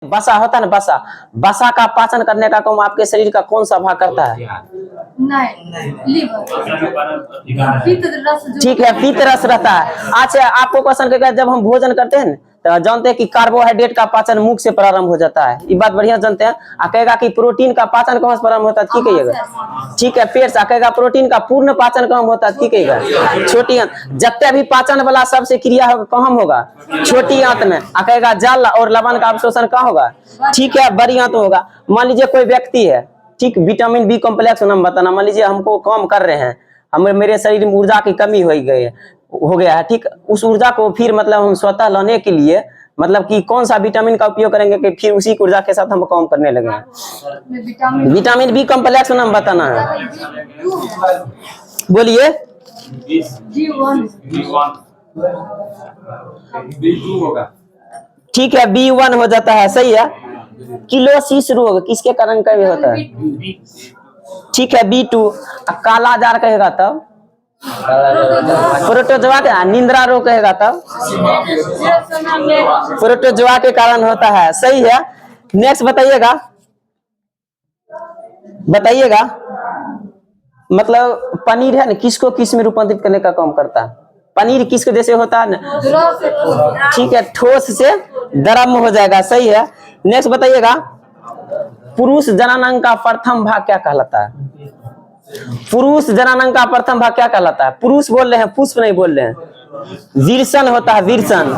बसा होता है ना, बसा, बसा का पाचन करने का काम आपके शरीर का कौन सा भाग करता है? नहीं, लीवर, पित्त रस जो, ठीक है, पित्त रस रहता है। अच्छा, आपको क्वेश्चन करेगा, जब हम भोजन करते हैं तो जानते हैं कि कार्बोहाइड्रेट का पाचन मुख से प्रारंभ हो जाता है, ये बात बढ़िया जानते हैं। कहेगा कि प्रोटीन का पाचन कहाँ से प्रारंभ होता है, ठीक कहिएगा, ठीक है, पेट से। कहेगा प्रोटीन का पूर्ण पाचन कहाँ होता है, ठीक कहिएगा, छोटी आंत। जब भी पाचन वाला सबसे क्रिया होगा कहाँ होगा, छोटी आंत में। कहेगा जल और लवण का अवशोषण कहाँ होगा, ठीक है, बड़ी आंत में होगा। मान लीजिए कोई व्यक्ति है, ठीक, विटामिन बी कॉम्प्लेक्स नाम बताना, मान लीजिए हमको काम कर रहे हैं, हमें, मेरे शरीर में ऊर्जा की कमी हो गया है, ठीक, उस ऊर्जा को फिर मतलब हम स्वतः लाने के लिए मतलब कि कौन सा विटामिन का उपयोग करेंगे कि फिर उसी ऊर्जा के साथ हम काम करने लगे हैं? विटामिन बी कॉम्प्लेक्स नाम बताना है, बोलिए। ठीक है, B1 हो जाता है, सही है। किलोसिस रोग किसके कारण का होता है? ठीक है, B2। काला जार कहेगा तब प्रोटोजोआ के, निंद्रा रोग कहेगा तब प्रोटोजोआ के कारण होता है, सही है। नेक्स्ट बताइएगा, बताइएगा मतलब पनीर है ना, किसको किस में रूपांतरित करने का काम करता है? पनीर किसके जैसे होता है ना, ठीक है, ठोस से द्रव हो जाएगा, सही है। नेक्स्ट बताइएगा, पुरुष जननांग का प्रथम भाग क्या कहलाता है? पुरुष जननांग का प्रथम भाग क्या कहलाता है? पुरुष बोल रहे हैं, पुष्प नहीं बोल रहे हैं। वीर्षण होता है, वीर्षण।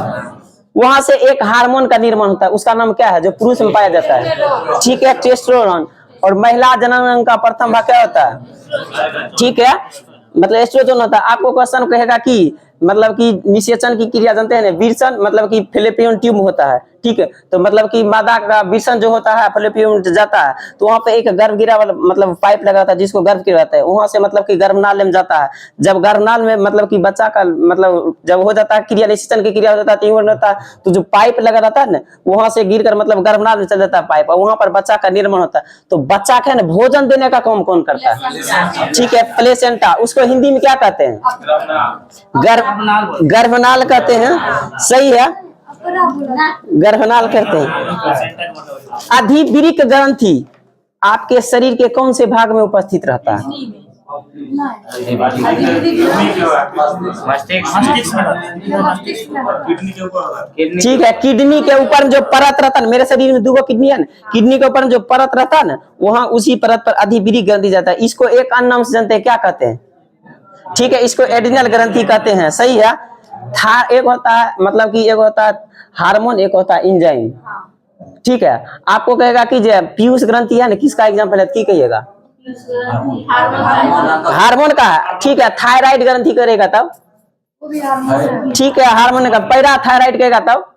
वहां से एक हार्मोन का निर्माण होता है, उसका नाम क्या है जो पुरुष में पाया जाता है? ठीक है, टेस्टोस्टेरोन। और महिला जननांग का प्रथम भाग क्या होता है? ठीक है, मतलब एस्ट्रोजन होता है। आपको क्वेश्चन कहेगा कि मतलब कि निषेचन की क्रिया जानते हैं ना, विरसन मतलब कि फैलोपियन ट्यूब होता है, ठीक है, तो मतलब कि मादा का विरसन जो होता है फैलोपियन जाता है, तो वहां पे एक गर्भगिरा वाला मतलब पाइप लगा रहता है जिसको गर्भ गिराता है, वहां से मतलब कि गर्भनाल में जाता है। जब गर्भनाल में मतलब कि बच्चा का मतलब जब हो जाता है क्रिया, निषेचन की क्रिया हो जाता है, होता है, तो जो पाइप लगा रहता है ना, वहां से गिर कर मतलब गर्भनाल में चल जाता है पाइप, और वहां पर बच्चा का निर्माण होता है। तो बच्चा का ना भोजन देने का काम कौन करता है? ठीक है, प्लेसेंटा। उसको हिंदी में क्या कहते हैं? गर्भनाल कहते हैं, सही है, गर्भनाल कहते हैं। अधिवृक्क ग्रंथि आपके शरीर के कौन से भाग में उपस्थित रहता है? ठीक है, किडनी के ऊपर जो परत रहता है, मेरे शरीर में 2 किडनी है ना, किडनी के ऊपर जो परत रहता है ना, वहां उसी परत पर अधिवृक्क ग्रंथि जाता है। इसको एक अन्य नाम से जानते हैं, क्या कहते हैं? ठीक है, इसको एड्रिनल ग्रंथि कहते हैं, सही है। एक होता है मतलब कि एक होता है हार्मोन, एक होता है इंजाइम, ठीक है। आपको कहेगा कि जो पीयूष ग्रंथि है ना, किसका एग्जाम्पल है, की कहिएगा? हार्मोन का, ठीक है। थायराइड ग्रंथि करेगा तब, ठीक है, हार्मोन का। पैरा थायराइड कहेगा तब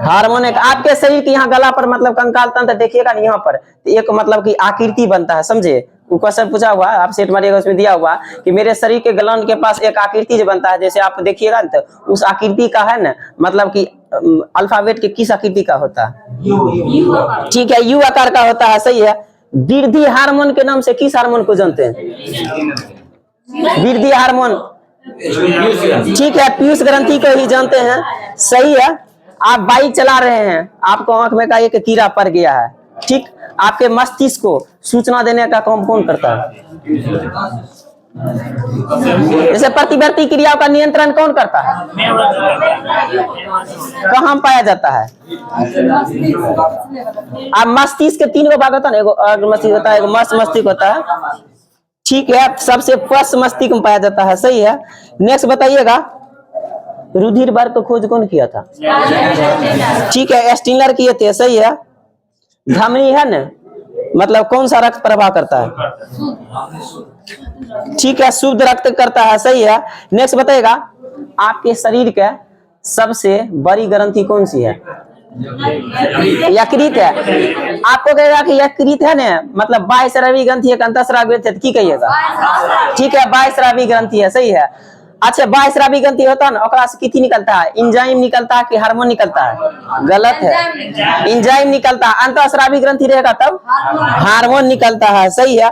हार्मोन। आपके शरीर के यहाँ गला पर मतलब कंकाल तंत्र देखिएगा ना, यहाँ पर एक मतलब की आकृति बनता है, समझे? क्वेश्चन पूछा हुआ आप सेट मारिएगा, उसमें दिया हुआ कि मेरे शरीर के गलन के पास एक आकृति जो बनता है, जैसे आप देखिएगा ना, तो उस आकृति का है ना मतलब कि अल्फाबेट के किस आकृति का होता है? ठीक है, यू आकार का होता है, सही है। वृद्धि हार्मोन के नाम से किस हार्मोन को जानते हैं? वृद्धि हार्मोन, ठीक है, पीयूष ग्रंथि को ही जानते हैं, सही है। आप बाइक चला रहे हैं, आपको आंख में का एक कीड़ा पड़ गया है, ठीक, आपके मस्तिष्क को सूचना देने का काम कौन करता है? जैसे प्रतिवर्ती क्रियाओं का नियंत्रण कौन करता है? कहाँ पाया जाता है? आप मस्तिष्क के 3 भाग होता है ना, एगो मस्तिष्क होता है, एगो मस्तिष्क होता है, ठीक है, सबसे फर्स्ट मस्तिष्क में पाया जाता है, सही है। नेक्स्ट बताइएगा, रुधिर वर्ग को खोज कौन किया था? ठीक है, स्टीनर किए थे, सही है। धमनी है ना, मतलब कौन सा रक्त प्रवाह करता है? ठीक है, शुद्ध रक्त करता है, सही है। नेक्स्ट बताइएगा, आपके शरीर का सबसे बड़ी ग्रंथि कौन सी है? यकृत है। आपको कहेगा कि यकृत है ना, मतलब बाह्यस्रावी ग्रंथि है, अंतःस्रावी ग्रंथि है, की कहिएगा? ठीक है, बाह्यस्रावी ग्रंथि है, सही है। अच्छा, बाह्यस्रावी ग्रंथि होता है ना, ओकरा से कितनी निकलता है? एंजाइम निकलता है कि हार्मोन निकलता है? गलत है, एंजाइम निकलता है। अंतःस्रावी ग्रंथि रहेगा तब हार्मोन निकलता है, सही है।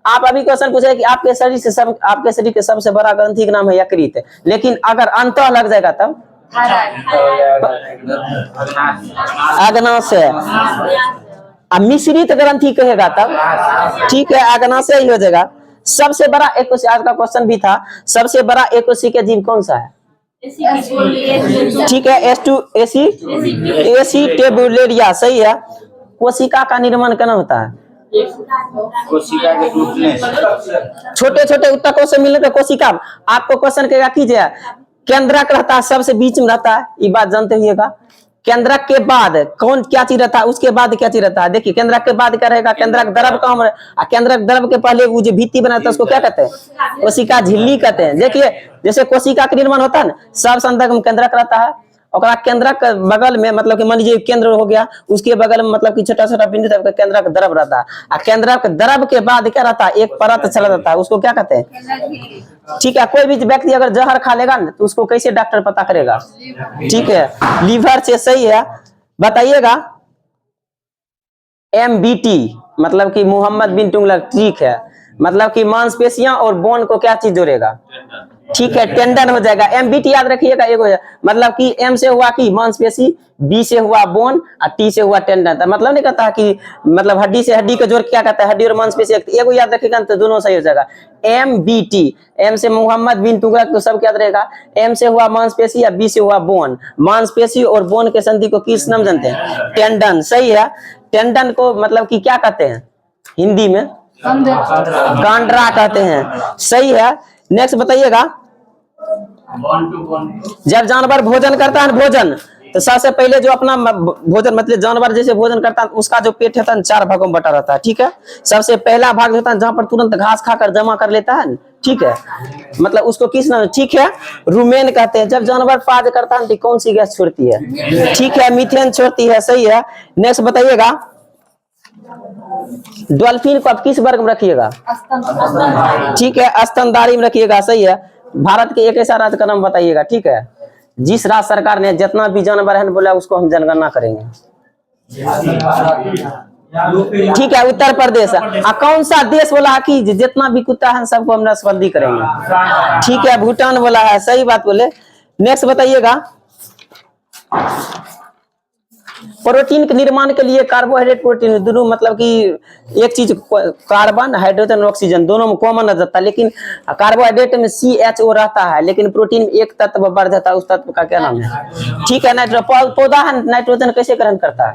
आप अभी क्वेश्चन पूछे कि आपके शरीर के सबसे बड़ा ग्रंथि का नाम है यकृत, लेकिन अगर अंतः लग जाएगा तब अग्नाशय। अब मिश्रित ग्रंथि कहेगा तब, ठीक है, अग्नाशय ही हो जाएगा। सबसे बड़ा एकोशी, आज का क्वेश्चन भी था, सबसे बड़ा एकोशिकीय जीव कौन सा है? ठीक है, एसिटेबुलेरिया, सही है। कोशिका का निर्माण कैसे होता है? कोशिका के टूटने से। छोटे छोटे उत्तकों से मिलने पर कोशिका। आपको क्वेश्चन कहेगा कीजिए, केंद्रक रहता है, सबसे बीच में रहता है, ये बात जानते होइएगा। केंद्रक के बाद कौन क्या चीज रहता है, उसके बाद क्या चीज रहता है? देखिए, केंद्रक के बाद क्या रहेगा? केंद्रक द्रव का हम, केंद्रक द्रव के पहले वो जो भित्ति बनाता है उसको क्या कहते हैं? कोशिका झिल्ली कहते हैं। देखिए, जैसे कोशिका का निर्माण होता है ना, सब संदर्भ में केंद्रक रहता है, और केंद्रक के बगल में, मतलब कि मान लीजिए केंद्र हो गया, उसके बगल में मतलब कि छोटा छोटा बिंदु तक केंद्रक द्रव रहता है। और केंद्रक द्रव के बाद क्या रहता है? एक परत चला जाता है, उसको क्या कहते हैं? ठीक है, कोई भी व्यक्ति अगर जहर खा लेगा ना, तो उसको कैसे डॉक्टर पता करेगा? ठीक है, लीवर से, सही है। बताइएगा, MBT मतलब कि मोहम्मद बिन तुगलक, ठीक है, मतलब कि मांसपेशियां और बोन को क्या चीज जोड़ेगा? ठीक है, टेंडन हो जाएगा। MBT याद रखिएगा, एक मतलब कि M से हुआ कि मांसपेशी, B से हुआ बोन, और T से हुआ टेंडन। तो मतलब नहीं कहता कि मतलब हड्डी से हड्डी को जोड़ क्या कहता है? हड्डी और मांसपेशी, एक याद रखिएगा तो दोनों सही हो जाएगा। MBT, M से मोहम्मद बिन तुगलक, तो सब याद रहेगा। M से हुआ मांसपेशी या B से हुआ बोन। मांसपेशी और बोन के संधि को किस नाम जानते हैं? टेंडन, सही है। टेंडन को मतलब कि क्या कहते हैं हिंदी में? कांड्रा कहते हैं, सही है। नेक्स्ट बताइएगा, जब जानवर भोजन करता है भोजन, तो सबसे पहले जो अपना भोजन, मतलब जानवर जैसे भोजन करता है, उसका जो पेट होता है 4 भागों में बटा रहता है, ठीक है। सबसे पहला भाग होता है जहां पर तुरंत घास खाकर जमा कर लेता है, ठीक है, मतलब उसको किस नाम? ठीक है, रुमेन कहते हैं। जब जानवर पाज करता है तो कौन सी गैस छोड़ती है? ठीक है, मीथेन छोड़ती है, सही है। नेक्स्ट बताइएगा, डॉल्फिन को आप किस वर्ग में रखिएगा? ठीक है, स्तनधारी में रखिएगा, सही है। भारत के एक ऐसा राज्य का नाम बताइएगा, ठीक है, जिस राज्य सरकार ने जितना भी जानवर है बोला उसको हम जनगणना करेंगे। ठीक है, उत्तर प्रदेश। कौन सा देश बोला कि जितना भी कुत्ता है सबको हम नसबंदी करेंगे? ठीक है, भूटान बोला है, सही बात बोले। नेक्स्ट बताइएगा, प्रोटीन के निर्माण के लिए कार्बोहाइड्रेट प्रोटीन दोनों, मतलब कि एक चीज कार्बन, हाइड्रोजन, ऑक्सीजन दोनों में कॉमन आ जाता है, लेकिन कार्बोहाइड्रेट में CHO रहता है, लेकिन प्रोटीन में एक तत्व बढ़ जाता है, उस तत्व का क्या नाम है? ठीक है, पौधा है नाइट्रोजन कैसे ग्रहण करता है?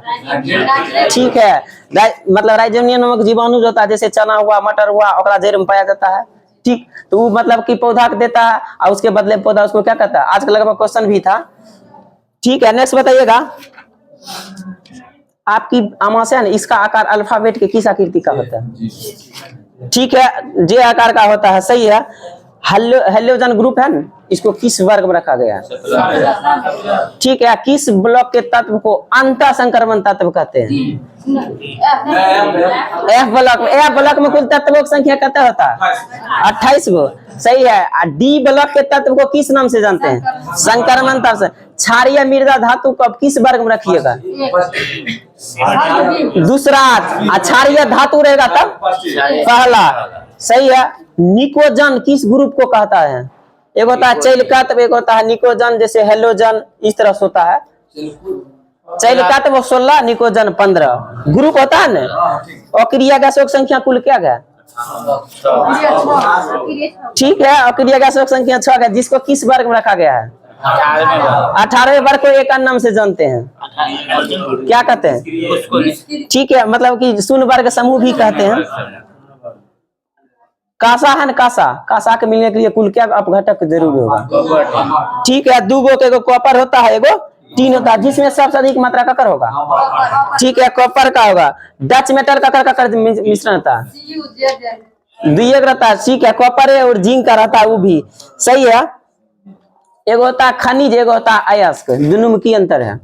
ठीक है, मतलब राइजोनियम नामक जीवाणु जो होता है, जैसे चना हुआ, मटर हुआ, ओकरा जड़ में पाया जाता है, ठीक, तो वो मतलब कि पौधा देता है, और उसके बदले पौधा उसको क्या कहता है? आज का लगभग क्वेश्चन भी था, ठीक है। नेक्स्ट बताइएगा, आपकी आमाशय है, इसका आकार अल्फाबेट के किस आकृति का होता है? ठीक है, जे आकार का होता है, सही है। हेलोजन ग्रुप है ना, इसको किस वर्ग में रखा गया है? ठीक है, किस ब्लॉक के तत्व को अंतः संक्रमण तत्व कहते हैं? F ब्लॉक में कुल तत्वों की संख्या कितना होता है? 28 गो, सही है। D ब्लॉक के तत्व को किस नाम से जानते हैं? संक्रमण तत्व। क्षारीय मृदा धातु को अब किस वर्ग में रखिएगा? दूसरा। क्षारीय धातु रहेगा तब पहला, सही है। निकोजन किस ग्रुप को कहता है? एक होता है चैलकत्व, एक होता है निकोजन, जैसे हेलोजन इस तरह से होता है। चैलकत्व 16, निकोजन 15 ग्रुप होता है ना। अक्रिया गैसों की संख्या कुल क्या है? ठीक है, अक्रिया गैसों की संख्या 6 है, जिसको किस वर्ग में रखा गया है? 18वें वर्ग को एक नाम से जानते हैं, क्या कहते हैं? ठीक है, मतलब कि शून्य वर्ग समूह भी कहते हैं। कासा है ना, कासा के मिलने के लिए कुल क्या अपघटक जरूरी होगा? ठीक है, 2 गो के एगो कॉपर होता है, एगो टीन होता है, जिसमें सबसे अधिक मात्रा ककर होगा? ठीक है, कॉपर का होगा। डच मेटल ककर मिश्रण होता है, 2 रहता है। ठीक है, कॉपर है और जिंक का रहता है, वो भी सही है। एगो होता है खनिज, एगो होता है अयस्क, दोनों में की अंतर है?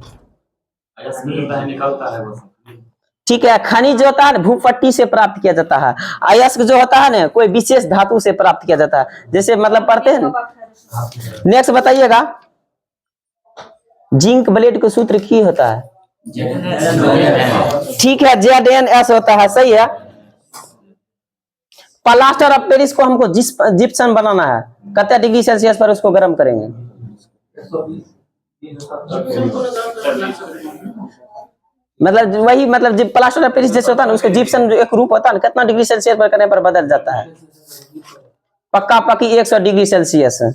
ठीक है, खनिज जो होता है भूपट्टी से प्राप्त किया जाता है, अयस्क जो होता है ना कोई विशेष धातु से प्राप्त किया जाता है, जैसे मतलब पढ़ते हैं। नेक्स्ट बताइएगा, जिंक ब्लेड का सूत्र की होता है? ठीक है, ZnS होता है, सही है। प्लास्टर ऑफ पेरिस को हमको जिप्सम बनाना है, कितना डिग्री सेल्सियस पर उसको गर्म करेंगे? मतलब वही, मतलब जो प्लास्टर ऑफ पेरिस जैसे होता है ना, उसका जिप्सम जो एक रूप होता है ना, कितना डिग्री सेल्सियस पर करने पर बदल जाता है? पक्का पक्की 100 डिग्री सेल्सियस है।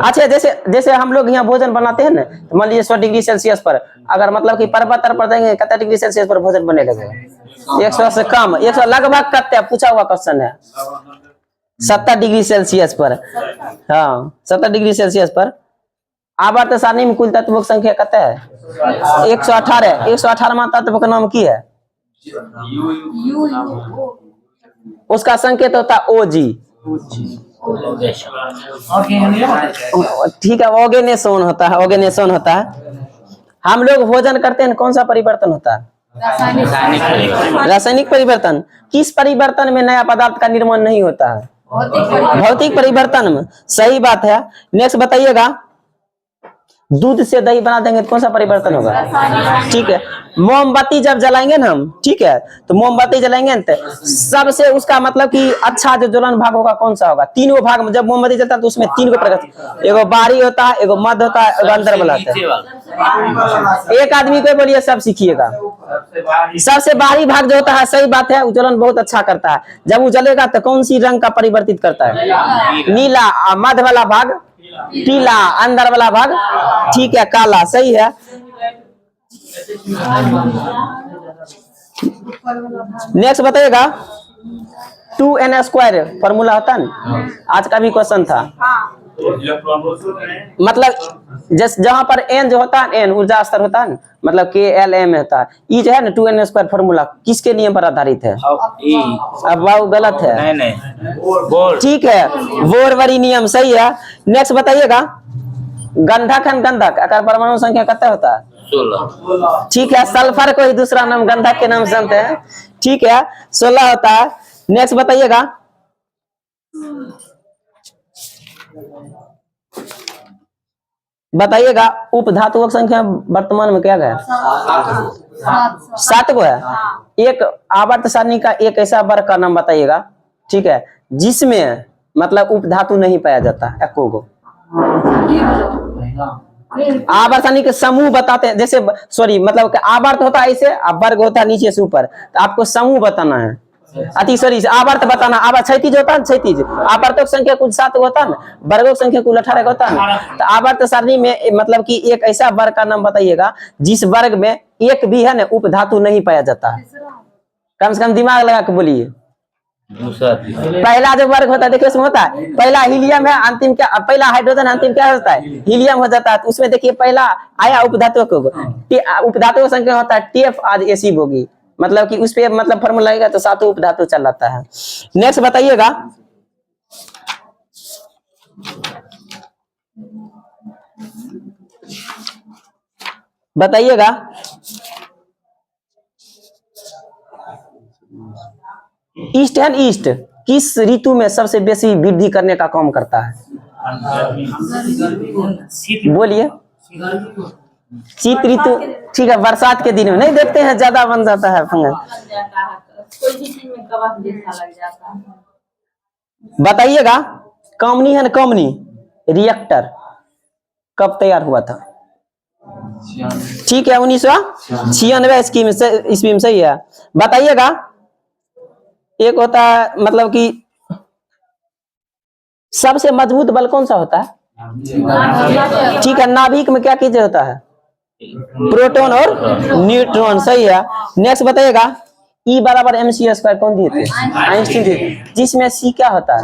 अच्छा, जैसे जैसे हम लोग यहाँ भोजन बनाते हैं ना, तो मान लीजिए 100 डिग्री सेल्सियस पर, अगर मतलब कि पर्वत पर देंगे, कितना डिग्री सेल्सियस पर भोजन बने लगेगा? 100 से कम, 100 लगभग करते पूछा हुआ क्वेश्चन है। 70 डिग्री सेल्सियस पर, हाँ 70 डिग्री सेल्सियस पर। आवर्त सारणी में कुल तत्वों की संख्या कितना है? 118। 118वां तत्व का नाम की है? उसका संकेत होता है ओजी। ठीक है, ऑर्गेनेशन होता है, ऑर्गेनेशन होता है। हम लोग भोजन करते हैं, कौन सा परिवर्तन होता है? रासायनिक परिवर्तन। किस परिवर्तन में नया पदार्थ का निर्माण नहीं होता है? भौतिक परिवर्तन में। सही बात है। नेक्स्ट बताइएगा, दूध से दही बना देंगे तो कौन सा परिवर्तन होगा? ठीक है, मोमबत्ती जब जलाएंगे ना हम, ठीक है, तो मोमबत्ती जलाएंगे तो सबसे उसका मतलब कि अच्छा जो ज्वलन भाग होगा कौन सा होगा? तीनों भाग में जब मोमबत्ती जलता है तो उसमें 3 गो प्रकाश, एगो बाहरी होता है, एगो मध्य होता है, एगो अंदर वाला होता है। एक आदमी को बोलिए, सब सीखिएगा। सबसे बाहरी भाग जो होता है, सही बात है, ज्वलन बहुत अच्छा करता है। जब वो जलेगा तो कौन सी रंग का परिवर्तित करता है? नीला। मध्य वाला भाग पीला, अंदर वाला भाग ठीक है काला। सही है। नेक्स्ट बताइएगा, 2n² फॉर्मूला होता है ना, आज का भी क्वेश्चन था। मतलब जहां पर n जो होता है, n ऊर्जा स्तर होता है, मतलब KLM होता है। ई जो है ना 2n² फॉर्मूला किसके नियम पर आधारित है? अब वो गलत है। नहीं। ठीक है, बोरवरी नियम। सही है। नेक्स्ट बताइएगा, गंधक है गंधक, अगर परमाणु संख्या कितना होता है? 16। ठीक है, सल्फर को ही दूसरा नाम गंधक के नाम से जानते हैं। ठीक है, 16 होता है। नेक्स्ट बताइएगा, बताइएगा उपधातुओं की संख्या वर्तमान में क्या है? 7 गो है। एक आवर्त सारणी का एक ऐसा वर्ग का नाम बताइएगा, ठीक है, जिसमें मतलब उपधातु नहीं पाया जाता एको गो। आवर्त सारणी के समूह बताते हैं, जैसे सॉरी मतलब आवर्त होता है ऐसे, वर्ग होता है नीचे से ऊपर, तो आपको समूह बताना है। अति सॉरी, आवर्त बताना। आवर्त क्षैतिज होता है, क्षैतिज आवर्तों की संख्या कुल 7 होता है ना, वर्गों की संख्या कुल 18 होता है ना। तो आवर्त सारणी में मतलब कि एक ऐसा वर्ग का नाम बताइएगा जिस वर्ग में एक भी है ना उपधातु नहीं पाया जाता है। कम से कम दिमाग लगा के बोलिए। पहला जो वर्ग होता है देखिए उसमें होता है, पहला हीलियम है, अंतिम क्या? पहला हाइड्रोजन, अंतिम क्या होता है? हीलियम हो जाता है। तो उसमें देखिए पहला आया उपधातु को, उपधातु की संख्या होता है TF आज एसिड होगी, मतलब कि उस पे मतलब फॉर्मूला लगेगा तो 7 उपधातु चल जाता है। नेक्स्ट बताइएगा, बताइएगा ईस्ट एंड ईस्ट किस ऋतु में सबसे बेसी वृद्धि करने का काम करता है? बोलिए। शीत ऋतु। ठीक है, बरसात के दिन में नहीं देखते हैं, ज्यादा बन जाता है फंगस। बताइएगा, कामनी है ना, कामनी रिएक्टर कब तैयार हुआ था? ठीक है, 1996 ईस्वी में। सही है। बताइएगा, एक होता है मतलब कि सबसे मजबूत बल कौन सा होता है? ठीक है, नाभिक में क्या चीज होता है? प्रोटॉन और न्यूट्रॉन। सही है। नेक्स्ट बताइएगा, E बराबर mc² कौन दिए थे? आइंस्टीन दिए थे। जिसमें C क्या होता है?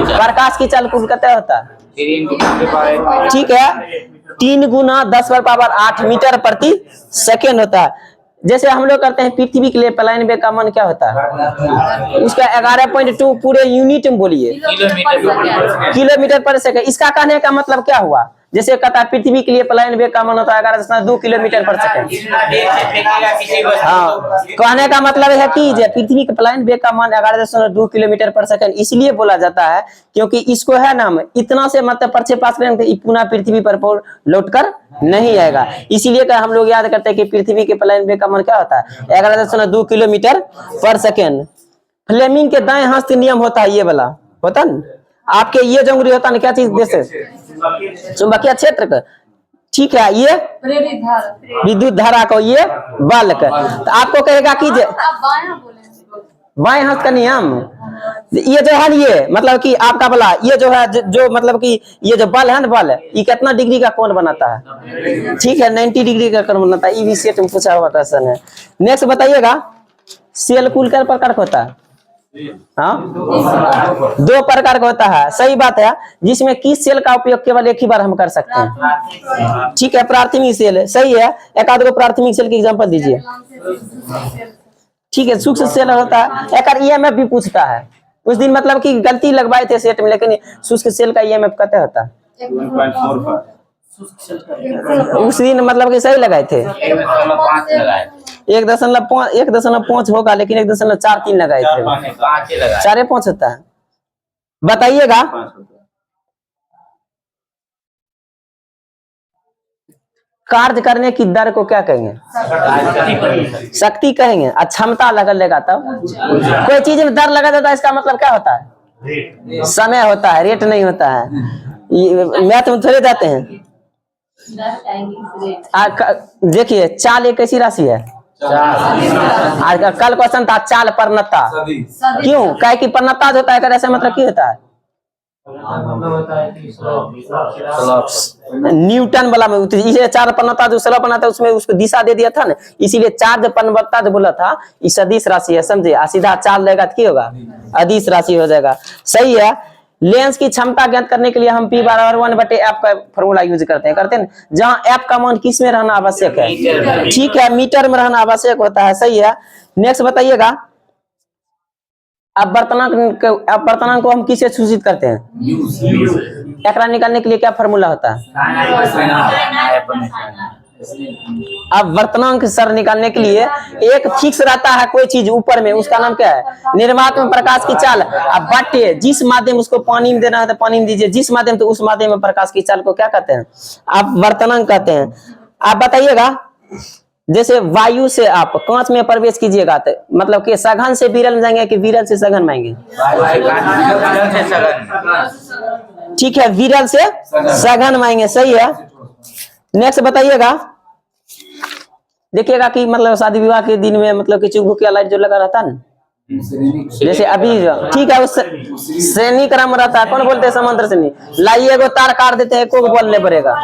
प्रकाश की चाल कुल कितना होता है? ठीक है, 3 × 10⁻8 मीटर प्रति सेकेंड होता है। जैसे हम लोग करते हैं पृथ्वी के लिए प्लाइन वेग का मान क्या होता है? उसका 11.2 पूरे यूनिट में बोलिए, किलोमीटर पर सेकंड। इसका कहने का मतलब क्या हुआ? जैसे कहता है पृथ्वी के लिए प्लाइन वेग का मान होता है 11.2 किलोमीटर पर सेकंड। हाँ, कहने का मतलब है कि पृथ्वी के प्लाइन वेग का मान 11.2 किलोमीटर पर सेकंड इसलिए बोला जाता है क्योंकि इसको है ना, इतना से मतलब प्रक्षेपात करेंगे पुनः पृथ्वी पर लौट कर नहीं आएगा। इसीलिए हम लोग याद करते हैं कि पृथ्वी के प्लाइन वेग का मान क्या होता है? 11.2 किलोमीटर पर सेकेंड। फ्लेमिंग के दाएं हाथ से नियम होता है ये वाला, होता है आपके ये जो उंगली होता है ना, क्या चीज जैसे चुंबकीय क्षेत्र का, ठीक है, ये प्रेरित धारा। विद्युत धारा को, ये बल का। तो आपको कहेगा कि आप बायां बोले बाएं हाथ का नियम, ये जो है ये मतलब कि आपका बोला ये जो है जो मतलब कि ये जो बल है ना, बल ये कितना डिग्री का कोण बनाता है, ठीक है 90 डिग्री का कोण बनाता है। ये सेट में पूछा हुआ क्वेश्चन है। नेक्स्ट बताइएगा, सेल कुल कै प्रकार का होता है? हाँ, 2 प्रकार का होता है, सही बात है। जिसमें किस सेल का उपयोग केवल एक ही बार हम कर सकते हैं? ठीक है, प्राथमिक सेल, सही है। एक आध गो प्राथमिक सेल की एग्जांपल दीजिए। ठीक है, सूक्ष्म सेल होता है। एक ईएमएफ भी पूछता है। उस दिन मतलब कि गलती लगवाए थे सेट में, लेकिन सूक्ष्म सेल का ईएमएफ कहते होता है। 1.45 उस दिन मतलब कि सही लगाए थे। 1.5 लगाए, 1.5 होगा, लेकिन 1.43 लगाए थे। 5 ही लगाए, 4.5 होता है। बताइएगा, कार्य करने की दर को क्या कहेंगे? शक्ति कहेंगे। क्षमता लगा लेगा तब कोई चीज में दर लगा देता है, इसका मतलब क्या होता है? समय होता है, रेट नहीं होता है। मैथ में थोड़े जाते हैं। देखिए, चाल एक कैसी राशि है? आज कल क्वेश्चन था चाल परनता, क्यों? कहे कि परनता जो होता है, ऐसा मतलब क्या होता है? न्यूटन वाला में इसे चार परनता जो स्लॉप बनाता है, उसमें उसको दिशा दे दिया था ना, इसीलिए चार्ज परनता जो बोला था, ये सदिश राशि है, समझे? सीधा चाल लेगा तो क्या होगा? अदिश राशि हो जाएगा। सही है। लेंस की क्षमता ज्ञात करने के लिए हम P बराबर 1/f का फॉर्मूला यूज करते हैं, जहां f का मान किस में रहना आवश्यक है? ठीक है, मीटर में रहना आवश्यक होता है। सही है। नेक्स्ट बताइएगा, अब वर्तमान को हम किससे सूचित करते हैं? एकरा निकालने के लिए क्या फॉर्मूला होता है? अब वर्तमान सर निकालने के लिए एक फिक्स रहता है कोई चीज ऊपर में, उसका नाम क्या है? निर्वात में प्रकाश की चाल। अब बटे जिस माध्यम उसको पानी में देना है तो पानी में दीजिए, जिस माध्यम तो उस माध्यम में प्रकाश की चाल को क्या कहते हैं? आप वर्तमान कहते हैं। आप बताइएगा, जैसे वायु से आप कांच में प्रवेश कीजिएगा तो मतलब कि सघन से विरल में जाएंगे कि विरल से सघन में आएंगे? ठीक है, विरल से सघन में आएंगे। सही है। नेक्स्ट बताइएगा, देखिएगा कि मतलब शादी विवाह के दिन में मतलब कि चुकभुकिया लाइट जो लगा रहता है ना, जैसे अभी, ठीक है, उस श्रेणी क्रम रहता है। कौन बोलते हैं? समांतर श्रेणी। लाइए एगो तार काट देते हैं, को बोलने पड़ेगा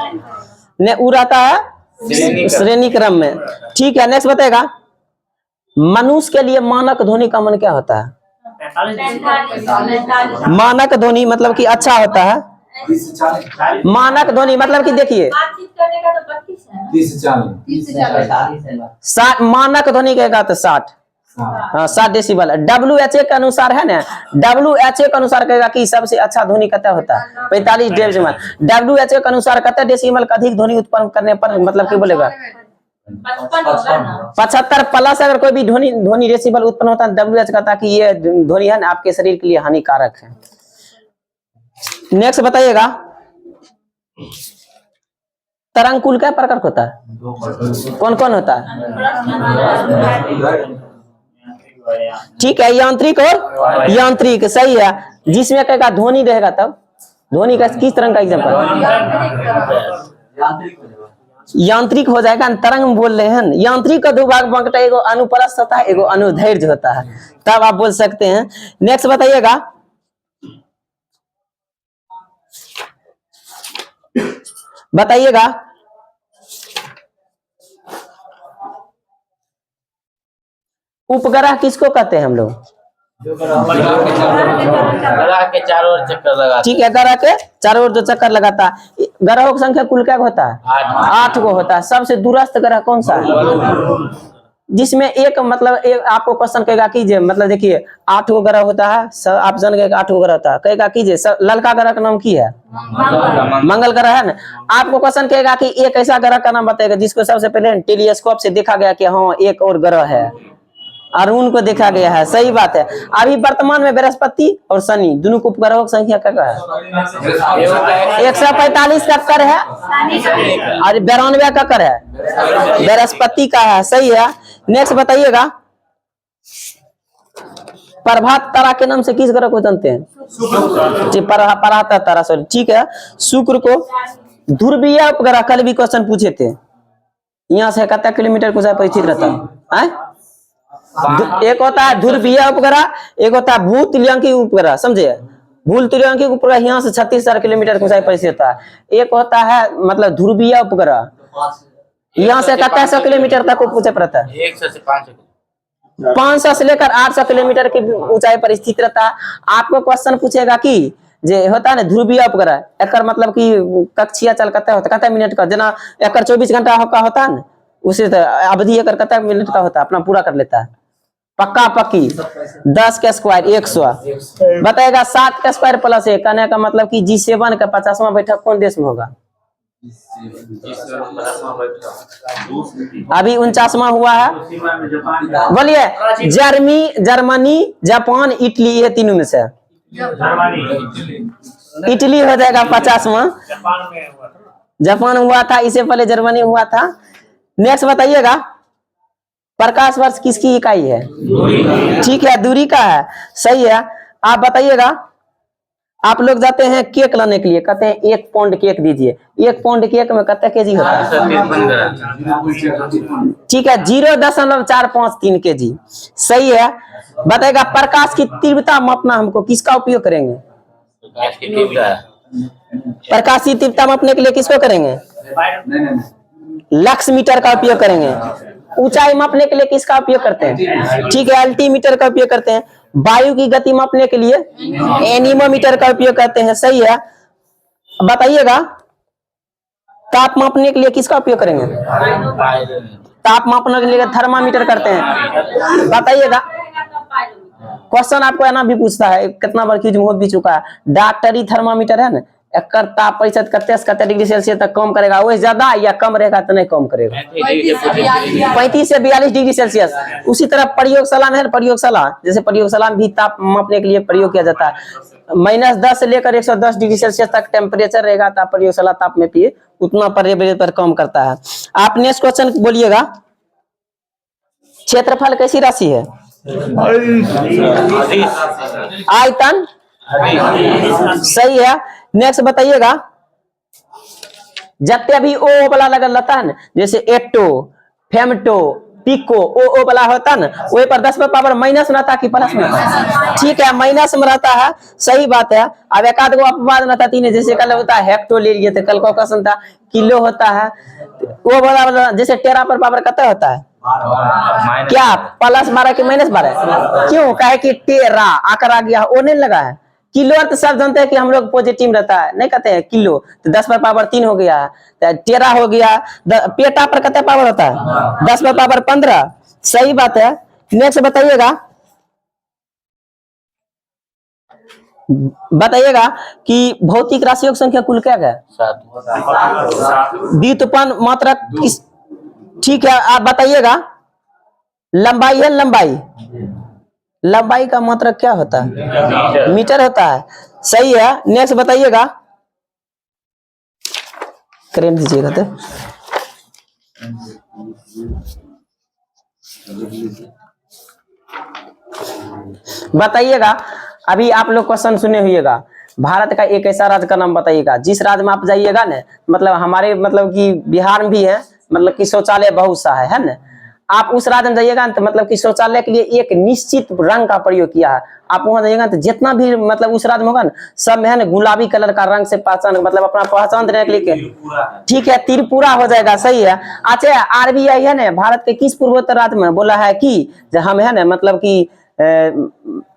ने, वो रहता है श्रेणी क्रम में। ठीक है। नेक्स्ट बताएगा, मनुष्य के लिए मानक ध्वनि का मन क्या होता है? मानक ध्वनि मतलब कि अच्छा होता है। मानक ध्वनि मतलब कि देखिए, मानक ध्वनि कहेगा तो 60, हाँ 60 डेसिबल। WHA के अनुसार है ना, WHA के अनुसार कहेगा कि सबसे अच्छा ध्वनि कितना होता है? 45 डेसिबल। WHA के अनुसार कितने डेसिबल का अधिक ध्वनि उत्पन्न करने पर मतलब क्या बोलेगा? 75 प्लस अगर कोई भी ध्वनि डेसिबल उत्पन्न होता है, WH कहता है कि ये ध्वनि है ना आपके शरीर के लिए हानिकारक है। नेक्स्ट बताइएगा, तरंग कुल क्या प्रकार होता है? कौन कौन होता है? ठीक है, यांत्रिक और यांत्रिक। सही है। जिसमें कहेगा ध्वनि रहेगा, तब ध्वनि का किस तरह का एग्जांपल? यांत्रिक हो जाएगा। तरंग बोल रहे हैं। यांत्रिक का दो भाग बांटता है, एगो अनुप्रस्थ होता है, एगो अनुदैर्घ्य होता है, तब आप बोल सकते हैं। नेक्स्ट बताइएगा, उपग्रह किसको कहते हैं हम लोग? ग्रह के चारों ओर चक्कर लगाता। ठीक है, ग्रह के चारों ओर जो चक्कर लगाता है। ग्रहों की संख्या कुल क्या होता है? 8 गो होता है। सबसे दूरस्थ ग्रह कौन सा है? जिसमें एक मतलब एक आपको क्वेश्चन कहेगा कीजिए, मतलब देखिए 8 गो ग्रह होता है, आप जान गए 8 गो ग्रह होता है, कहेगा कीजिए ललका ग्रह का नाम की है? मंगल ग्रह है ना। आपको क्वेश्चन कहेगा कि एक ऐसा ग्रह का नाम बताएगा जिसको सबसे पहले टेलीस्कोप से देखा गया कि हाँ एक और ग्रह है, अरुण को देखा गया है। सही बात है। अभी वर्तमान में बृहस्पति और शनि दोनों को उपग्रहों की संख्या क्या है? 145 का कर है और 92 का कर है, बृहस्पति का है। सही है। नेक्स्ट बताइएगा, प्रभात तारा के नाम से किस ग्रह को जानते हैं? जी प्रभात तारा, सॉरी, ठीक है। शुक्र को ध्रुवीय उपग्रह, कल भी क्वेश्चन पूछे थे। यहाँ से कितना किलोमीटर को परिचित रहता है? एक होता है ध्रुवीय उपग्रह, एक होता है भूतुल्यांकी उपग्रह, समझे? भूतुल्यांकी उपग्रह यहाँ से 36,000 किलोमीटर को परिचित होता है। एक होता है मतलब ध्रुवीय उपग्रह, यहाँ से कितना 100 किलोमीटर तक पूछे पड़ता है? 100 से 500 500 से लेकर 800 किलोमीटर की ऊंचाई पर स्थित रहता है। आपको क्वेश्चन पूछेगा कि जे होता है ना ध्रुवीय उपग्रह, एकर मतलब कि कक्षीय चल कते मिनट का, जना एकर 24 घंटा का होता है ना, उसी अवधि एकर कते मिनट का होता है, अपना पूरा कर लेता है। पक्का पक्की 10 के स्क्वायर 100 बताएगा। 7 के स्क्वायर प्लस 1 कहने का मतलब कि G7 का 50वां बैठक कौन देश में होगा? अभी 49वां हुआ है, बोलिए। जर्मनी, जापान, इटली, ये तीनों में से इटली हो जाएगा 50वां। जापान हुआ था, इससे पहले जर्मनी हुआ था। नेक्स्ट बताइएगा, प्रकाश वर्ष किसकी इकाई है? ठीक है, दूरी का है, सही है। आप बताइएगा, आप लोग जाते हैं केक लाने के लिए, कहते हैं 1 पाउंड केक दीजिए। 1 पाउंड केक में कितना केजी होता है? ठीक है, 0.453 केजी, सही है। बताएगा, प्रकाश की तीव्रता मापना हमको किसका उपयोग करेंगे? प्रकाश की तीव्रता मापने के लिए किसको करेंगे? लक्स मीटर का उपयोग करेंगे। ऊंचाई मापने के लिए किसका उपयोग करते हैं? ठीक है, अल्टीमीटर का उपयोग करते हैं। वायु की गति मापने के लिए एनीमोमीटर का उपयोग करते हैं, सही है। बताइएगा, ताप मापने के लिए किसका उपयोग करेंगे? ताप मापने के लिए थर्मामीटर करते हैं। बताइएगा, क्वेश्चन आपको है ना भी पूछता है, कितना बार क्यूज हो भी चुका है। डॉक्टरी थर्मामीटर है ना, एकर ताप प्रतिशत कते डिग्री सेल्सियस तक कम करेगा, वो ज्यादा या कम रहेगा तो नहीं कम करेगा। 35 से 42 डिग्री सेल्सियस। उसी तरह प्रयोगशाला में है, प्रयोगशाला जैसे प्रयोगशाला में भी ताप मापने के लिए प्रयोग किया जाता है। -10 से लेकर 110 डिग्री सेल्सियस तक टेम्परेचर रहेगा, तो प्रयोगशाला ताप में पिए उतना पर कम करता है। आप नेक्स्ट क्वेश्चन बोलिएगा, क्षेत्रफल कैसी राशि है? आयतन, सही है। नेक्स्ट बताइएगा, जितने भी ओ वाला लगल रहता है ना, जैसे एटो, फेमटो, पिको, ओ वाला होता है ना, वही पर 10 में पावर माइनस में रहता कि प्लस में रहता? ठीक है, माइनस में रहता है, सही बात है। अब एक आध गो अपवाद रहता, 3 जैसे कल होता है हेक्टो ले लिए थे, कल का क्वेश्चन था किलो होता है, वो वाला जैसे टेरा पर पावर कितना होता है? क्या +12 कि -12? क्यों? कहे कि टेरा आकर आ गया, वो नहीं लगा है। किलो तो सब जानते हैं कि हम लोग पॉजिटिव रहता है, नहीं कहते हैं किलो, तो 10 पर पावर 3 हो गया, तो टेरा हो गया। पेटा पर कितना पावर होता है? 10 पर पावर 15, सही बात है। नेक्स्ट बताइएगा कि भौतिक राशियों की संख्या कुल क्या है? 7। व्युत्पन्न मात्रक किस? ठीक है, आप बताइएगा, लंबाई है, लंबाई का मात्रक क्या होता है? मीटर होता है, सही है। नेक्स्ट बताइएगा, करेंट दीजिएगा तो बताइएगा। अभी आप लोग क्वेश्चन सुने हुईगा, भारत का एक ऐसा राज्य का नाम बताइएगा जिस राज्य में आप जाइएगा ना, मतलब हमारे मतलब कि बिहार में भी है, मतलब कि शौचालय बहुत सा है ना, आप उस राज्य में जाइएगा तो मतलब कि शौचालय के लिए एक निश्चित रंग का प्रयोग किया है। आप वहां जाइएगा तो जितना भी मतलब उस राज्य में होगा ना, सब में है ना गुलाबी कलर का रंग से पहचान, मतलब अपना पहचान देने के लिए। ठीक है, त्रिपुरा हो जाएगा, सही है। अच्छा, RBI है ना, भारत के किस पूर्वोत्तर राज्य में बोला है कि हम है ना मतलब कि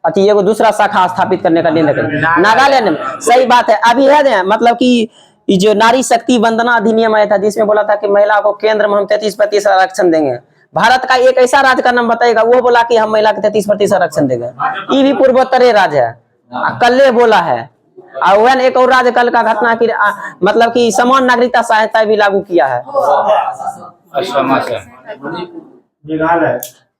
अति एगो दूसरा शाखा स्थापित करने का निर्णय करें? नागालैंड में, सही बात है। अभी है ना मतलब कि जो नारी शक्ति वंदना अधिनियम आया था, जिसमें बोला था कि महिला को केंद्र में हम 33% आरक्षण देंगे। भारत का एक ऐसा राज्य का नाम बताइएगा, वो बोला कि हम महिला को 33% आरक्षण देंगे। ये भी पूर्वोत्तर राज्य है, कल बोला है। और वह एक और राज्य कल का घटना की मतलब कि समान नागरिकता संहिता भी लागू किया है।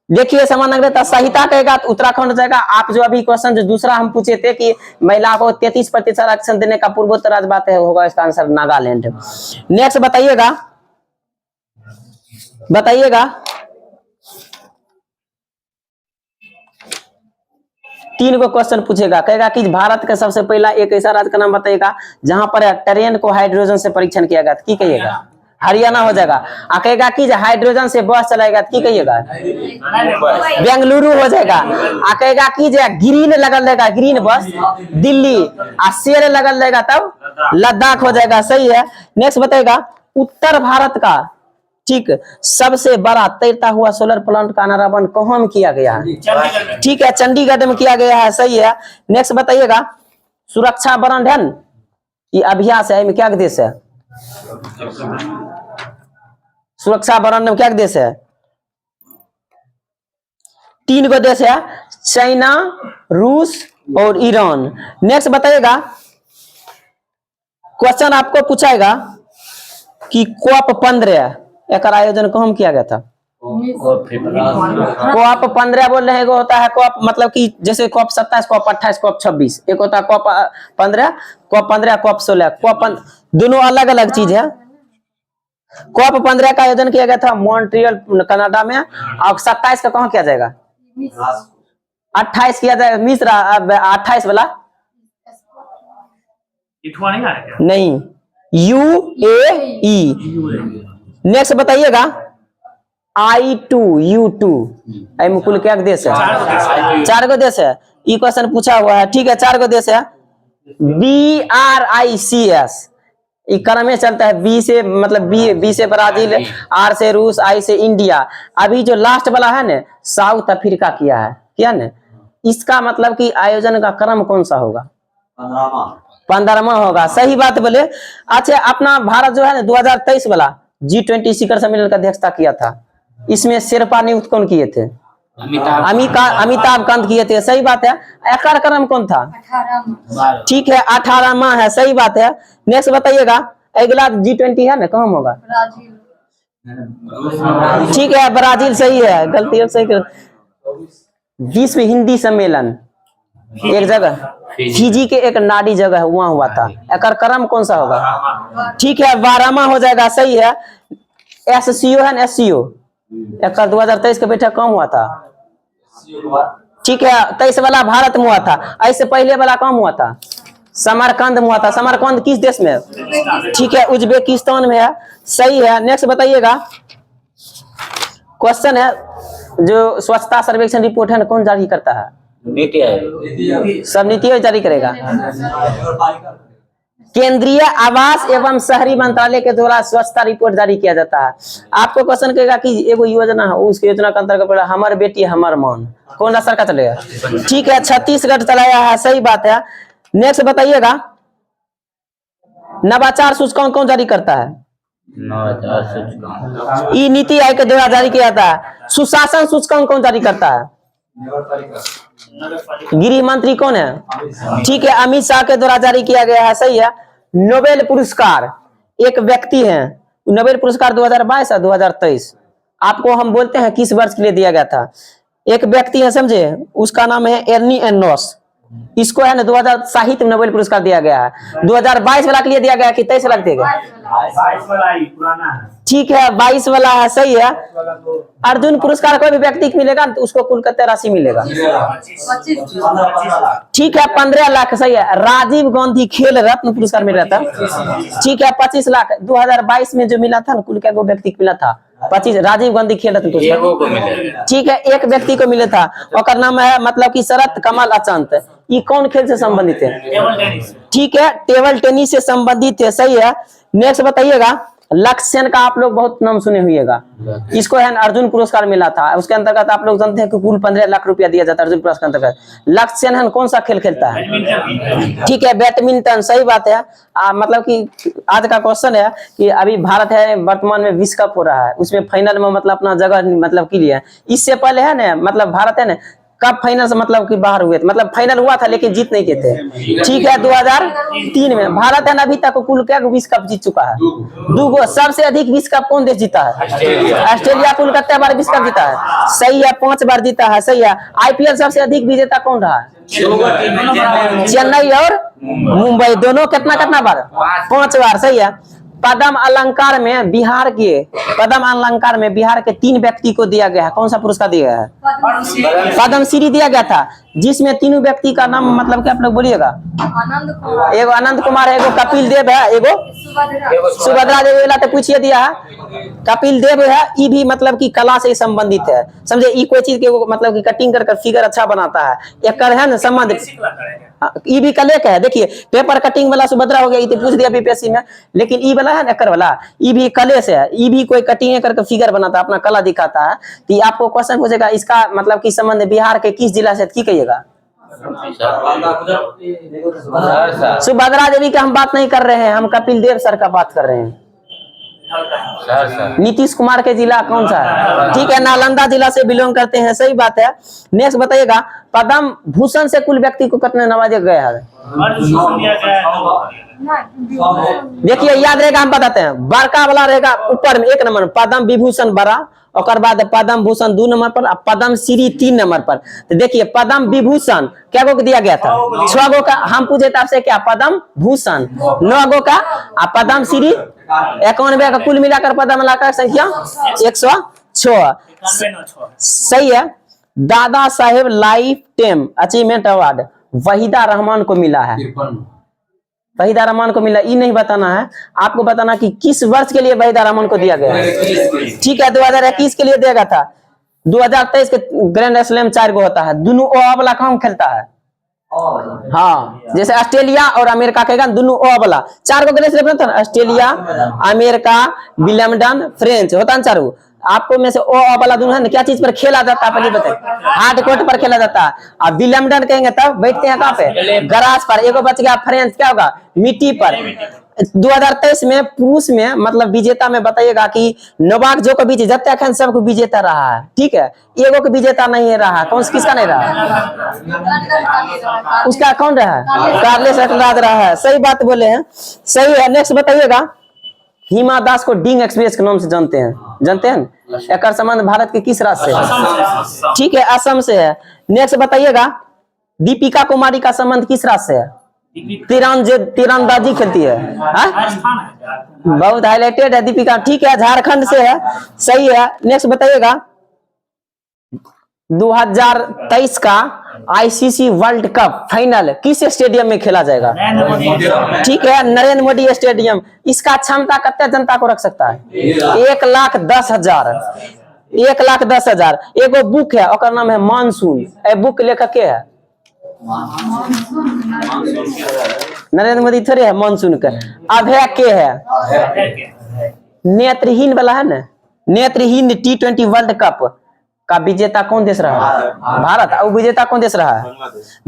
देखिए, समान नागरिकता संहिता कहेगा तो उत्तराखंड हो जाएगा। आप जो अभी क्वेश्चन जो दूसरा हम पूछे थे कि महिला को 33% आरक्षण देने का पूर्वोत्तर राज्य बात है, होगा इसका आंसर नागालैंड। नेक्स्ट बताइएगा तीन को क्वेश्चन पूछेगा, कहेगा कि भारत का सबसे पहला एक ऐसा राज्य का नाम बताइएगा जहां पर ट्रेन को हाइड्रोजन से परीक्षण किया गया, की कहिएगा? हरियाणा हो जाएगा। आ कहेगा कि हाइड्रोजन से बस चलाएगा, की कहिएगा? बेंगलुरु हो जाएगा। आ कहेगा कि ग्रीन लगल रहेगा, ग्रीन बस, दिल्ली। आ शेर लगल रहेगा तब लद्दाख हो जाएगा। सही है। नेक्स्ट बताएगा उत्तर भारत का, ठीक, सबसे बड़ा तैरता हुआ सोलर प्लांट का अनावरण कहाँ में किया गया है? ठीक है, चंडीगढ़ में किया गया है। सही है। नेक्स्ट बताइएगा सुरक्षा बंधन ये अभ्यास है, में क्या देश है? सुरक्षा बंधन में क्या देश है? तीन गो देश है, चाइना, रूस और ईरान। नेक्स्ट बताइएगा क्वेश्चन आपको पूछाएगा कि COP 15 एक आयोजन कहाँ किया गया था? COP 15 बोल रहे हैं, एगो होता है COP मतलब कि जैसे COP 27, COP 28, COP 26, एक होता है COP 15, COP 16, दोनों अलग अलग चीज है। COP 15 का आयोजन किया गया था मॉन्ट्रियल कनाडा में, और 27 का कहाँ किया जाएगा? 28 किया जाएगा मिस्र, 28 वाला नहीं आया क्या? नहीं, UAE। नेक्स्ट बताइएगा I2U2 कुल क्या देश है? 4 गो देश है। ये क्वेश्चन पूछा हुआ है। ठीक है, 4 गो देश है। BRICS ये क्रम में चलता है, बी से मतलब बी से ब्राजील, आर से रूस, आई से इंडिया। अभी जो लास्ट वाला है ना साउथ अफ्रीका किया है, क्या ना? इसका मतलब कि आयोजन का क्रम कौन सा होगा? 15वां होगा। सही बात बोले। अच्छा, अपना भारत जो है ना 2023 वाला G20 शिखर सम्मेलन का अध्यक्षता किया था, इसमें शेरपा नियुक्त कौन किए थे? अमिताभ कांत किए थे। सही बात है। एकर क्रम कौन था? 18। ठीक है, 18वां है। सही बात है। नेक्स्ट बताइएगा अगला G20 है ना, कहाँ होगा? ब्राजील। ठीक है, ब्राजील। सही है, गलती अब सही कर। विश्व हिंदी सम्मेलन एक जगह फिजी के एक नाडी जगह है, वहां हुआ था। एकर क्रम कौन सा होगा? ठीक है, 12वां हो जाएगा। सही है। SCO है ना, SCO एकर 2023 के बैठक कम हुआ था। ठीक है, 23 वाला भारत में हुआ था। ऐसे पहले वाला कम हुआ था, समरकंद में हुआ था। समरकंद किस देश में? ठीक है, उज्बेकिस्तान में है। सही है। नेक्स्ट बताइएगा क्वेश्चन है जो स्वच्छता सर्वेक्षण रिपोर्ट है ना, कौन जारी करता है? नीति आयोग। सब नीति आयोग जारी करेगा। केंद्रीय आवास एवं शहरी मंत्रालय के द्वारा स्वच्छता रिपोर्ट जारी किया जाता है। आपको क्वेश्चन कहेगा कि एगो योजना है, उस योजना के अंतर्गत पड़ा हमर बेटी हमर मान, कौन सा सरकार चलेगा? ठीक है, छत्तीसगढ़ चलाया है। सही बात है। नेक्स्ट बताइएगा नवाचार सूचकांक कौन जारी करता है? नवाचार सूचकांक ई नीति आयोग के द्वारा जारी किया जाता है। सुशासन सूचकांक कौन जारी करता है? गृह मंत्री कौन है? ठीक है, अमित शाह के द्वारा जारी किया गया है। सही है। नोबेल पुरस्कार एक व्यक्ति है, नोबेल पुरस्कार 2022 और 2023 आपको हम बोलते हैं किस वर्ष के लिए दिया गया था? एक व्यक्ति है, समझे, उसका नाम है एर्नी एनोस। इसको है ना 2000 साहित्य नोबेल पुरस्कार दिया गया है। 2022 वाला के लिए दिया गया कि 23 वाला देगा? 22 वाला ही पुराना है। ठीक है, 22 वाला है। सही है। अर्जुन पुरस्कार कोई भी व्यक्ति को मिलेगा तो उसको कुल कितने राशि मिलेगा? 25। ठीक है, 15 लाख। सही है। राजीव गांधी खेल रत्न पुरस्कार मिल रहा था। ठीक है, 25 लाख 2022 में जो मिला था ना, कुल क्या वो व्यक्ति को मिला था? 25 राजीव गांधी खेल रत्न पुरस्कार। ठीक है, एक व्यक्ति को मिला था, और नाम है मतलब कि शरत कमल अचंत। ये कौन खेल से संबंधित है? Table tennis. ठीक है, टेबल टेनिस से संबंधित है। सही है। नेक्स्ट बताइएगा लक्ष्य सेन का आप लोग बहुत नाम सुने हुएगा। इसको है अर्जुन पुरस्कार मिला था। उसके अंतर्गत आप लोग जानते हैं कि कुल 15 लाख रुपया दिया जाता है अर्जुन पुरस्कार के अंतर्गत। लक्ष्य सेन है कौन सा खेल खेलता है? ठीक है, बैडमिंटन। सही बात है। मतलब कि आज का क्वेश्चन है कि अभी भारत है वर्तमान में विश्व कप हो रहा है, उसमें फाइनल में मतलब अपना जगह मतलब के लिए इससे पहले है ना, मतलब भारत है ना कब फाइनल से मतलब कि बाहर हुए थे, मतलब फाइनल हुआ था लेकिन जीत नहीं किए थे। ठीक है, 2003 में भारत है ना अभी तक कुल क्या विश्व कप जीत चुका है? 2 गो। सबसे अधिक विश्व कप कौन देश जीता है? ऑस्ट्रेलिया। कुल कितने बार विश्व कप जीता है? सही है, 5 बार जीता है। सही है। IPL सबसे अधिक विजेता कौन रहा है? चेन्नई और मुंबई, दोनों कितना कितना बार? 5 बार। सही है। पद्म अलंकार में बिहार के 3 व्यक्ति को दिया गया है। कौन सा पुरस्कार दिया गया है? पद्म श्री दिया गया था, जिसमें तीनों व्यक्ति का नाम मतलब क्या आप लोग बोलिएगा? एगो आनंद कुमार है, एगो कपिल देव है, एगो सुभद्रा देवी वाला तो पूछिए दिया है। कपिल देव है, ये भी मतलब कि कला से संबंधित है, समझे? ये कोई चीज के मतलब कि कटिंग कर फिगर अच्छा बनाता है, एक है ना संबंध, ये भी कले का है। देखिए पेपर कटिंग वाला सुभद्रा हो गया, ये तो पूछ दिया बीपीएससी में, लेकिन ई वाला है ना कर वाला, ये भी कले से है, ये भी कोई कटिंग करके फिगर बनाता है, अपना कला दिखाता है। तो आपको क्वेश्चन पूछेगा इसका मतलब कि संबंध बिहार के किस जिला से, की कहिएगा? सुभद्रा देवी का हम बात नहीं कर रहे हैं, हम कपिल देव सर का बात कर रहे हैं। नीतीश कुमार के जिला कौन सा है? ठीक है, नालंदा जिला से बिलोंग करते हैं, सही बात है। नेक्स्ट बताइएगा, पद्म भूषण से कुल व्यक्ति को कितने नवाजा गया है? देखिए याद रहेगा, हम बताते हैं। बड़का वाला रहेगा ऊपर में 1 नंबर, पद्म विभूषण बड़ा, और बाद पद्म भूषण 2 नंबर पर, पद्म श्री 3 नंबर पर। तो देखिए पद्म विभूषण क्या गो दिया गया था? 6 गो का। हम पूछे था आपसे क्या? पद्म भूषण 9 गो का, पद्म श्री 91 का, कुल मिलाकर पद्म मिलाकर संख्या 106। सही है। Dadasaheb lifetime achievement award Waheeda Rehman को मिला है। वहीदा रहमान को मिला, ये नहीं बताना है आपको, बताना कि किस वर्ष के लिए वहीदा रहमान को दिया गया है। ठीक है, 2021 के लिए दिया गया था। 2023 के ग्रैंड स्लैम 4 गो होता है, दोनों ओ वाला कौन खेलता है? हाँ, जैसे ऑस्ट्रेलिया और अमेरिका कहेगा, दोनों ओ वाला 4 गो ग्रैंड स्लैम होता है, ऑस्ट्रेलिया, अमेरिका, विलियमडन, फ्रेंच होता है 4 गो। आपको में से ओ वाला दोनों है ना, क्या चीज पर खेला जाता है? पहले बताए, हार्ड कोर्ट पर खेला जाता है। अब विलियमडन कहेंगे तब बैठते हैं कहाँ पे? गराज पर। एगो बच गया फ्रेंच, क्या होगा? मिट्टी पर। 2023 में पुरुष में मतलब विजेता में बताइएगा कि नोवाक जोकोविच जब तक सबको विजेता रहा है, ठीक है, एगो को विजेता नहीं रहा। कौन किसका नहीं रहा? उसका कौन रहा? कार्लोस अल्काराज रहा है। सही बात बोले हैं, सही है। नेक्स्ट बताइएगा, हिमा दास को डिंग एक्सप्रेस के नाम से जानते हैं, जानते हैं? एक संबंध भारत के किस राज्य से है? ठीक है, असम से है। नेक्स्ट बताइएगा, दीपिका कुमारी का संबंध किस राज्य से है? तीरंदाजी खेलती है, बहुत हाईलाइटेड है दीपिका। ठीक है, झारखंड से है, सही है। नेक्स्ट बताइएगा, 2023 का आईसीसी वर्ल्ड कप फाइनल किस स्टेडियम में खेला जाएगा? ठीक है, नरेंद्र मोदी स्टेडियम। इसका क्षमता कितने जनता को रख सकता है? 1,10,000। 1,10,000। एगो बुक है, और नाम है मानसून। ए बुक लेखक के है? नरेंद्र मोदी थोड़े है मानसून का, अभय के है। नेत्रहीन वाला है ना, नेत्रहीन T20 वर्ल्ड कप का विजेता कौन देश रहा है? भारत। और विजेता कौन देश रहा है?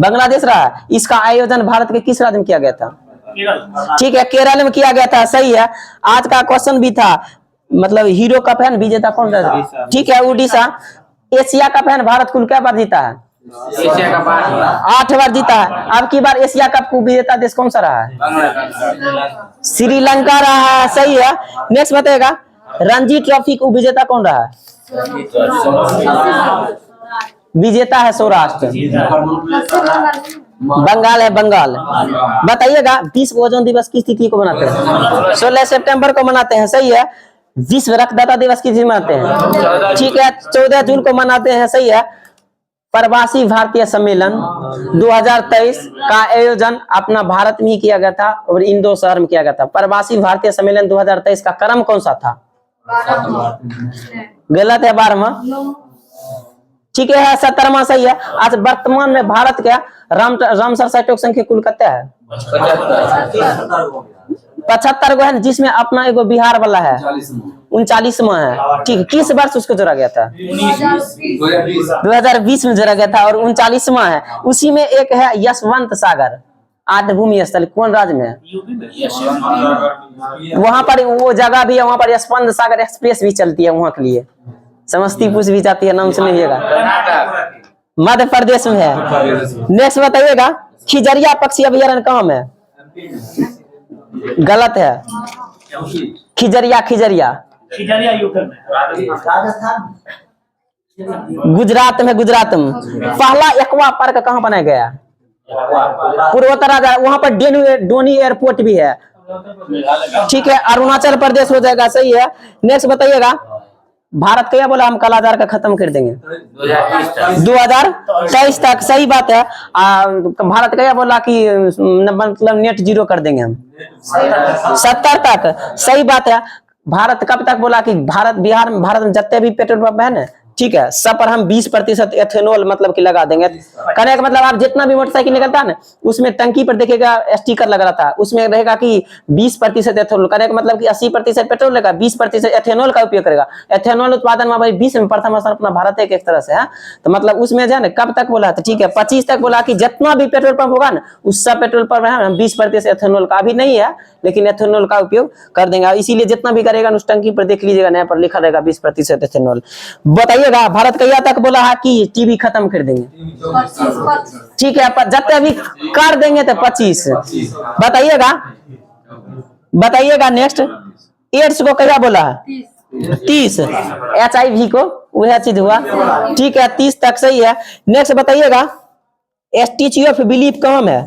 बांग्लादेश रहा है। इसका आयोजन भारत के किस राज्य में किया गया था? ठीक है, केरल में किया गया था, सही है। आज का क्वेश्चन भी था, मतलब हीरो कप है, विजेता कौन रहा? ठीक है, उड़ीसा। एशिया कप है, भारत कुल क्या बार जीता है? 8 बार जीता है। अब की बार एशिया कप को विजेता देश कौन सा रहा है? श्रीलंका रहा है, सही है। नेक्स्ट बताएगा, रणजी ट्रॉफी को विजेता कौन रहा है? विजेता है सौराष्ट्र। बंगाल है, बंगाल। बताइएगा, विश्व ओजोन दिवस किस तिथि को मनाते हैं? 16 सितंबर को मनाते हैं, सही है। विश्व रक्तदाता दिवस किस दिन मनाते हैं? ठीक है, 14 जून को मनाते हैं, सही है। प्रवासी भारतीय सम्मेलन 2023 का आयोजन अपना भारत में ही किया गया था और इन 2 शहर में किया गया था। प्रवासी भारतीय सम्मेलन 2023 का क्रम कौन सा था? गलत है, 12वां। ठीक है, 17वां सही है। आज वर्तमान में भारत का रामसर साइटों की संख्या कुल कितना है? 75 गो है, जिसमें अपना एगो बिहार वाला है 39वां है। ठीक, किस वर्ष उसको जोड़ा गया था? 2020 में जोड़ा गया था, और 39वां है। उसी में एक है यशवंत सागर आद्यभूमि स्थल, कौन राज्य में है? वहां पर वो जगह भी है, वहां पर यशवंत सागर एक्सप्रेस भी चलती है, वहां के लिए समस्तीपुर भी जाती है, नाम सुनिएगा। मध्य प्रदेश में है। नेक्स्ट बताइएगा, खिजरिया पक्षी अभयारण्य कहाँ में है? गलत है, खिजरिया गुजरात में। गुजरात में पहला एक्वा पार्क कहाँ बनाया गया? पूर्वोत्तर, वहां पर डोनी एयरपोर्ट भी है, ठीक है, अरुणाचल प्रदेश हो जाएगा, सही है। नेक्स्ट बताइएगा, भारत क्या बोला हम कालाजार का खत्म कर देंगे 2023 तक, सही बात है। भारत क्या बोला कि मतलब नेट जीरो कर देंगे हम 70 तक, सही बात है। भारत कब तक बोला कि भारत में जितने भी पेट्रोल पंप है ना, ठीक है, सब पर हम 20% एथेनॉल मतलब कि लगा देंगे। कहने का मतलब आप जितना भी मोटरसाइकिल निकलता है ना, उसमें टंकी पर देखिएगा स्टिकर लगा रहता है, उसमें रहेगा कि 20% एथेनॉल। कहने का मतलब कि 80% पेट्रोल लेगा, 20% एथेनॉल का उपयोग करेगा। एथेनॉल उत्पादन में भाई विश्व में प्रथम स्थान अपना भारत है एक तरह से है। तो मतलब उसमें जो है ना, कब तक बोला था, ठीक है 25 तक बोला कि जितना भी पेट्रोल पंप होगा ना, उस सब पेट्रोल पंप हम 20% एथेनॉल का, अभी नहीं है लेकिन एथेनॉल का उपयोग कर देंगे। इसीलिए जितना भी करेगा उस टंकी पर देख लीजिएगा, नया पर लिखा रहेगा 20% एथेनॉल। बताइए भारत क्या तक बोला है कि टीबी खत्म कर देंगे, ठीक है, जितने भी कर देंगे तो 25। बताइएगा नेक्स्ट, एड्स को क्या बोला है 30, HIV को वह चीज हुआ, ठीक है 30 तक, सही है। नेक्स्ट बताइएगा, स्टैच्यू ऑफ बिलीफ कहाँ है,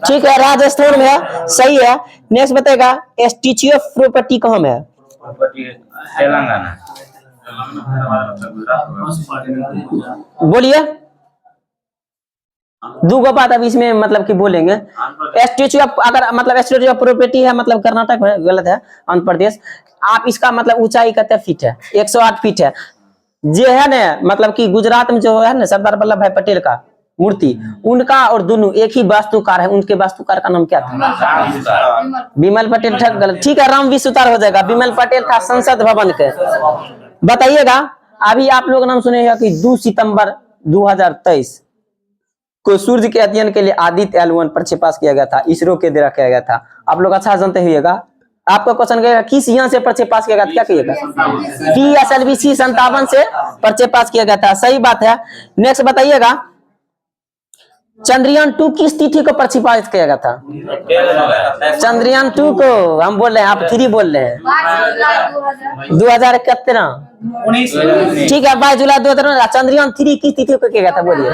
ठीक है राजस्थान में है, सही है। नेक्स्ट बताएगा, स्टैच्यू ऑफ प्रॉपर्टी कहाँ है, तेलंगाना। बोलिए, दो बात अब इसमें मतलब कि बोलेंगे। स्टैच्यू ऑफ, अगर मतलब स्टैच्यू ऑफ प्रॉपर्टी है मतलब कर्नाटक में, गलत है, आंध्र प्रदेश। आप इसका मतलब ऊंचाई कितने फीट है, 108 फीट है। जो है ना मतलब कि गुजरात में जो है ना सरदार वल्लभ भाई पटेल का मूर्ति, उनका और दोनों एक ही वास्तुकार है, उनके वास्तुकार का नाम क्या था, विमल पटेल था, गलत, ठीक है राम विश्वतार हो जाएगा। विमल पटेल था संसद भवन के। बताइएगा, अभी आप लोग नाम सुने कि 2 सितंबर 2023 को सूर्य के अध्ययन के लिए आदित्य L1 प्रक्षेपण किया गया था, इसरो के द्वारा किया गया था। आप लोग अच्छा जानते हुएगा, आपका क्वेश्चन गएगा किस यहाँ से प्रक्षेपण किया गया था, क्या कहिएगा, PSLV 57 से प्रक्षेपण किया गया था, सही बात है। नेक्स्ट बताइएगा, चंद्रयान 2 किस तिथि को प्रक्षेपित किया गया था, चंद्रयान 2 को हम बोल रहे हैं, आप 3 बोल रहे हैं, 2000 कितना, ठीक है 22 जुलाई 2000। चंद्रयान 3 किस तिथि को किया गया था, बोलिए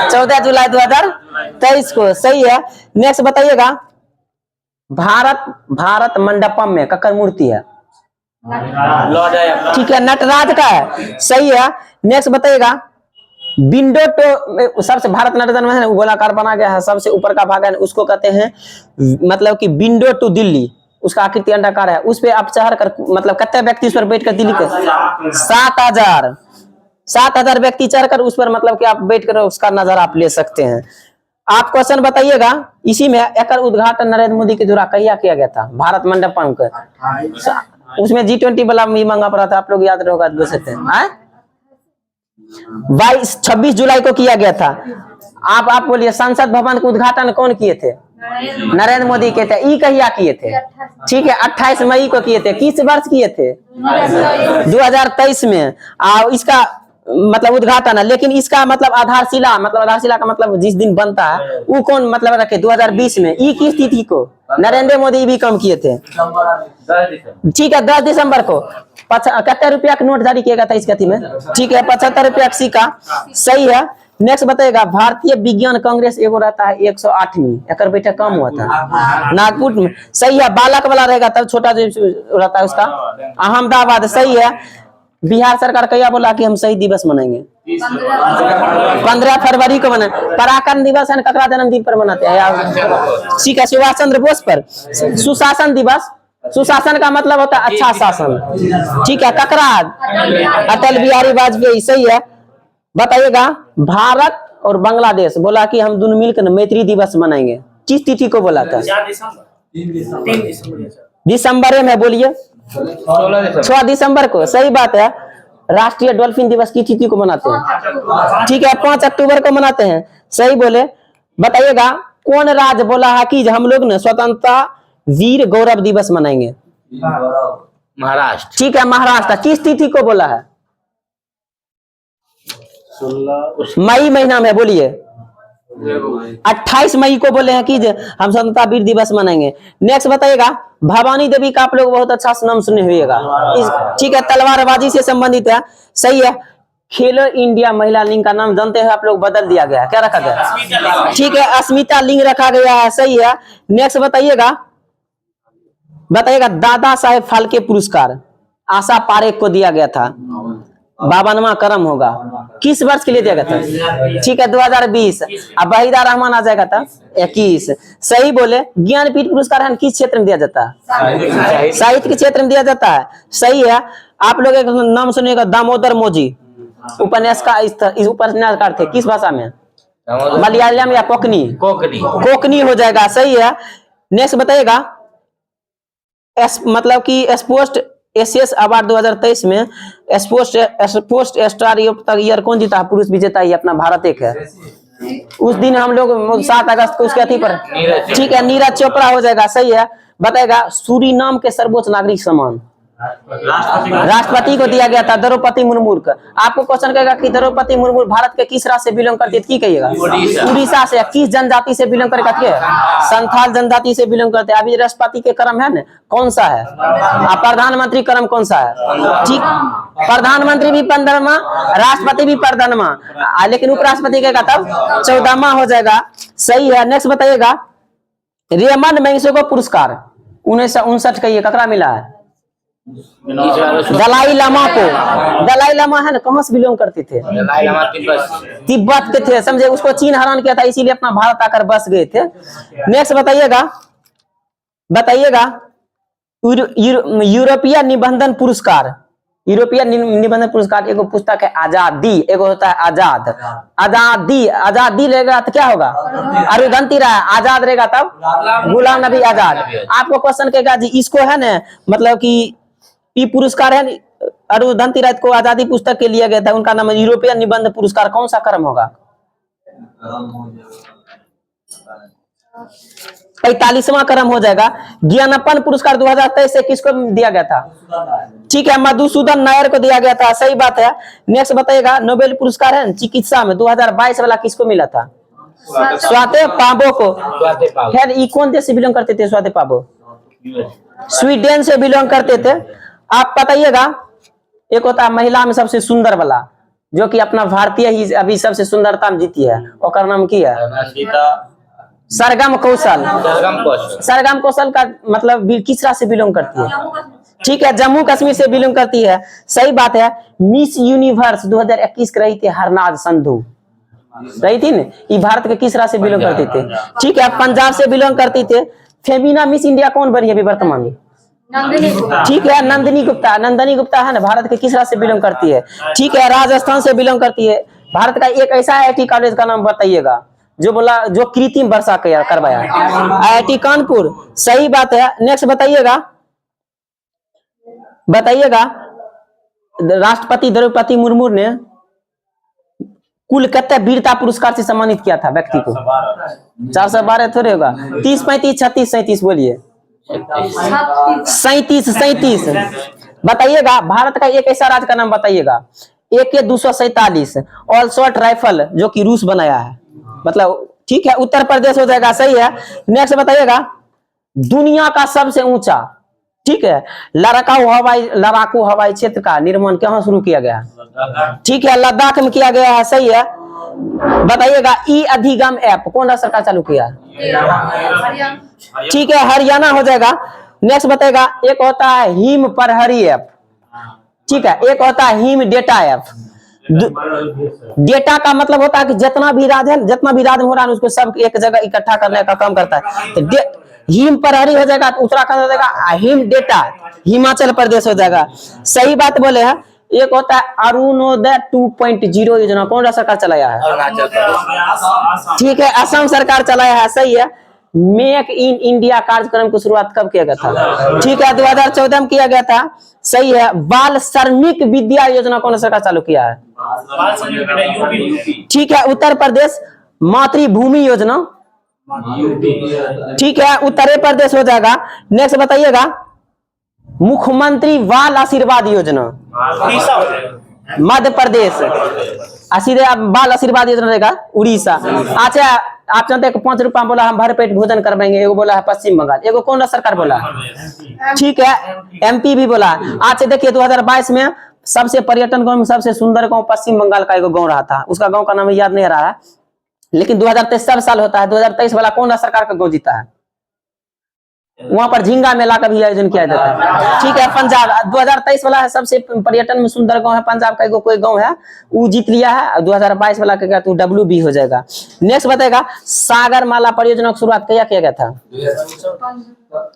14 जुलाई 2023 को, सही है। नेक्स्ट बताइएगा, भारत मंडपम में ककर मूर्ति है, ठीक है नटराज का है, सही है। नेक्स्ट बताइएगा, विंडो तो सबसे भारत नटराज में है ना, गोलाकार बना गया है, सबसे ऊपर का भाग है उसको कहते हैं मतलब कि विंडो टू दिल्ली, उसका आकृति अंडाकार है, उस पे आप चढ़ कर मतलब कितने व्यक्ति उस पर बैठ कर दिल्ली के 7000 व्यक्ति चढ़कर उस पर मतलब कि आप बैठ कर उसका नजारा आप ले सकते हैं। आप क्वेश्चन बताइएगा, इसी में एक उद्घाटन नरेंद्र मोदी के द्वारा कहिया किया गया था, भारत मंडपम का, उसमें G20 वाला भी मांगा पड़ा था, आप लोग याद रहोगा, बोल सकते हैं 26 जुलाई को किया गया था। आप बोलिए, संसद भवन का उद्घाटन कौन किए थे, नरेंद्र मोदी किए थे। ई कहिया किए थे, ठीक है 28 मई को किए थे, किस वर्ष किए थे 2023 में। इसका मतलब उद्घाटन है, लेकिन इसका मतलब आधारशिला का मतलब जिस दिन बनता है वो कौन मतलब रखे 2020 में। ई किस तिथि को नरेंद्र मोदी भी कम किए थे, ठीक है 10 दिसंबर को। कितने रुपया का नोट जारी किया गया था इस कथी में, ठीक है 75 रुपया का सिक्का, सही है। नेक्स्ट बताएगा, भारतीय विज्ञान कांग्रेस एगो रहता है 108वीं, एक बैठक कम हुआ था नागपुर में, सही है। बालक वाला रहेगा तब छोटा जो रहता है उसका अहमदाबाद, सही है। बिहार सरकार क्या बोला कि हम शहीद दिवस मनाएंगे 15 फरवरी को मनाए। पराक्रम दिवस है ककरा जन्मदिन पर मनाते हैं यार, ठीक है सुभाष चंद्र बोस पर। सुशासन दिवस, सुशासन का मतलब होता है अच्छा शासन, ठीक है ककरा अटल बिहारी वाजपेयी, सही है। बताइएगा, भारत और बांग्लादेश बोला कि हम दोनों मिलकर मैत्री दिवस मनाएंगे, किस तिथि को बोला था, 3 दिसंबर में, बोलिए 6 दिसंबर को, सही बात है। राष्ट्रीय डॉल्फिन दिवस की तिथि को मनाते हैं, ठीक है 5 अक्टूबर को मनाते हैं, सही बोले। बताइएगा, कौन राज्य बोला है कि हम लोग ने स्वतंत्रता वीर गौरव दिवस मनाएंगे, महाराष्ट्र, ठीक है महाराष्ट्र। किस तिथि को बोला है, मई महीना में, बोलिए 28 मई को बोले हैं कि हम स्वतंत्रता वीर दिवस मनाएंगे। नेक्स्ट बताइएगा, भवानी देवी का आप लोग बहुत अच्छा नाम सुने हुएगा, ठीक है तलवारबाजी से संबंधित है, सही है। खेलो इंडिया महिला लिंग का नाम जानते हैं आप लोग, बदल दिया गया है, क्या रखा गया? ठीक है, अस्मिता लिंग रखा गया है, सही है। नेक्स्ट बताइएगा, दादा साहेब फाल्के पुरस्कार आशा पारेख को दिया गया था, 52वां क्रम होगा, किस वर्ष के लिए दिया गया था? ठीक है 2020। अब वहीदा रहमान आ जाएगा था 21, सही बोले। ज्ञानपीठ पुरस्कार है किस क्षेत्र में दिया जाता है? साहित्य के क्षेत्र में दिया जाता है, सही है। आप लोग एक नाम सुनिएगा, दामोदर मोजी, उपन्यासकार थे, किस भाषा में? मलयालम या कोकनी? कोकनी हो जाएगा, सही है। नेक्स्ट बताइएगा, मतलब कि स्पोर्ट्स एसएस अवार्ड 2023 में स्पोर्ट्स स्टार ईयर कौन जीता? पुरुष विजेता ही अपना भारत एक है। उस दिन हम लोग 7 अगस्त को उसके अति पर, ठीक है, नीरज चोपड़ा हो जाएगा, सही है। बताएगा, सूरीनाम के सर्वोच्च नागरिक सम्मान राष्ट्रपति को दिया गया था, द्रौपदी मुर्मू का। आपको क्वेश्चन कहेगा कि द्रौपदी मुर्मू भारत के किस राज्य से बिलोंग करती है? की कहिएगा? उड़ीसा से। किस जनजाति से बिलोंग करती है? संथाल जनजाति से बिलोंग करते हैं। अभी राष्ट्रपति के क्रम है ना, कौन सा है? प्रधानमंत्री क्रम कौन सा है? ठीक, प्रधानमंत्री भी 15वां, राष्ट्रपति भी 15वां, लेकिन उपराष्ट्रपति का तब 14वां हो जाएगा, सही है। नेक्स्ट बताइएगा, रेमंड मैग्सेसे पुरस्कार 1959 का ये ककरा मिला है? दलाई लामा को। दलाई लामा है ना, कहां से बिलोंग करते थे? तिब्बत के थे, समझे। उसको चीन हरान किया था, इसीलिए अपना भारत आकर बस गए थे। नेक्स्ट बताइएगा, यूरोपीय निबंधन पुरस्कार। यूरोपीय निबंधन पुरस्कार एगो पुस्तक है आजादी, एगो होता है आजाद। आजादी रहेगा तो क्या होगा? अरुधंती रहा, आजाद रहेगा तब गुलाम नबी आजाद। आपको क्वेश्चन कहेगा जी, इसको है ना, मतलब कि ये पुरस्कार है अरुधंती राय को आजादी पुस्तक के लिया गया था, उनका नाम यूरोपीय निबंध पुरस्कार, कौन सा क्रम होगा? 45वां क्रम हो जाएगा। ज्ञानपन पुरस्कार 2023 से किसको दिया गया था? ठीक है, मधुसूदन नायर को दिया गया था, सही बात है। नेक्स्ट बताइएगा, नोबेल पुरस्कार है चिकित्सा में 2022 वाला किसको मिला था? स्वाति पाबो को। खैर ये कौन देश से बिलोंग करते थे स्वाति पाबो? स्वीडन से बिलोंग करते थे। आप बताइएगा, एक होता है महिला में सबसे सुंदर वाला, जो कि अपना भारतीय ही अभी सबसे सुंदरता में जीती है, और नाम की है? सरगम कौशल। सरगम कौशल का मतलब किस राज्य से बिलोंग करती है? ठीक है, जम्मू कश्मीर से बिलोंग करती है, सही बात है। मिस यूनिवर्स 2021 रही थी हरनाज संधू, रही थी ना, ये भारत के किस राज्य से बिलोंग करते थे? ठीक है, पंजाब से बिलोंग करती थे। फेमिना मिस इंडिया कौन बनी अभी वर्तमान में? ठीक है, नंदिनी गुप्ता। नंदिनी गुप्ता है ना, भारत के किस राज्य से बिलोंग करती है? ठीक है, राजस्थान से बिलोंग करती है। भारत का एक ऐसा IIT कॉलेज का नाम बताइएगा जो बोला, जो कृत्रिम वर्षा करवाया? IIT कानपुर, सही बात है। नेक्स्ट बताइएगा, राष्ट्रपति द्रौपदी मुर्मू ने कुल कितने वीरता पुरस्कार से सम्मानित किया था व्यक्ति को? 412 थोड़े होगा, 30, 35, 36, 37 बोलिए। 37। बताइएगा, भारत का एक ऐसा राज्य का नाम बताइएगा, AK-247 ऑल शॉट राइफल जो कि रूस बनाया है, मतलब ठीक है, उत्तर प्रदेश हो जाएगा, सही है। नेक्स्ट बताइएगा, दुनिया का सबसे ऊंचा, ठीक है, लड़ाकू हवाई क्षेत्र का निर्माण कहां शुरू किया गया? ठीक है, लद्दाख में किया गया है, सही है। बताइएगा, ई अधिगम ऐप कौन सरकार चालू किया? ठीक है, हरियाणा हो जाएगा। नेक्स्ट बताएगा, एक होता है हिम प्रहरी ऐप, ठीक है, एक होता है हिम डेटा ऐप। डेटा का मतलब होता है कि जितना भी राज्य हो रहा है उसको सब एक जगह इकट्ठा करने का काम करता है। तो हिम प्रहरी हो जाएगा, उत्तराखंड हो जाएगा। हिम डेटा हिमाचल प्रदेश हो जाएगा, सही बात बोले हैं। एक होता है अरुणोदय 2.0 योजना, कौन सा सरकार चलाया है? ठीक है, असम सरकार चलाया है, सही है। मेक इन इंडिया कार्यक्रम की शुरुआत कब किया गया था? ठीक है, 2014 में किया गया था, सही है। बाल श्रमिक विद्या योजना कौन सरकार चालू किया है? ठीक है, उत्तर प्रदेश। मातृभूमि योजना, ठीक है, उत्तर प्रदेश हो जाएगा। नेक्स्ट बताइएगा, मुख्यमंत्री बाल आशीर्वाद योजना मध्य प्रदेश, बाल आशीर्वाद योजना रहेगा उड़ीसा। अच्छा, आप जानते हैं 5 रुपया बोला हम भर पेट भोजन करवाएंगे, एगो बोला है पश्चिम बंगाल, एगो कौन सरकार बोला? ठीक है, MP भी बोला। आज देखिए 2022 में सबसे पर्यटन गांव में सबसे सुंदर गांव पश्चिम बंगाल का एक गांव रहा था, उसका गांव का नाम याद नहीं आ रहा है, लेकिन 2023 साल होता है, 2023 वाला कौन सरकार का गांव जीता है? वहां पर झींगा मेला का भी आयोजन किया जाता है। ठीक है, पंजाब 2023 वाला है, सबसे पर्यटन में सुंदर गांव है पंजाब का कोई गांव है, वो जीत लिया है। 2022 वाला का तो WB हो जाएगा। नेक्स्ट बताएगा, सागर माला परियोजना की शुरुआत किया गया था?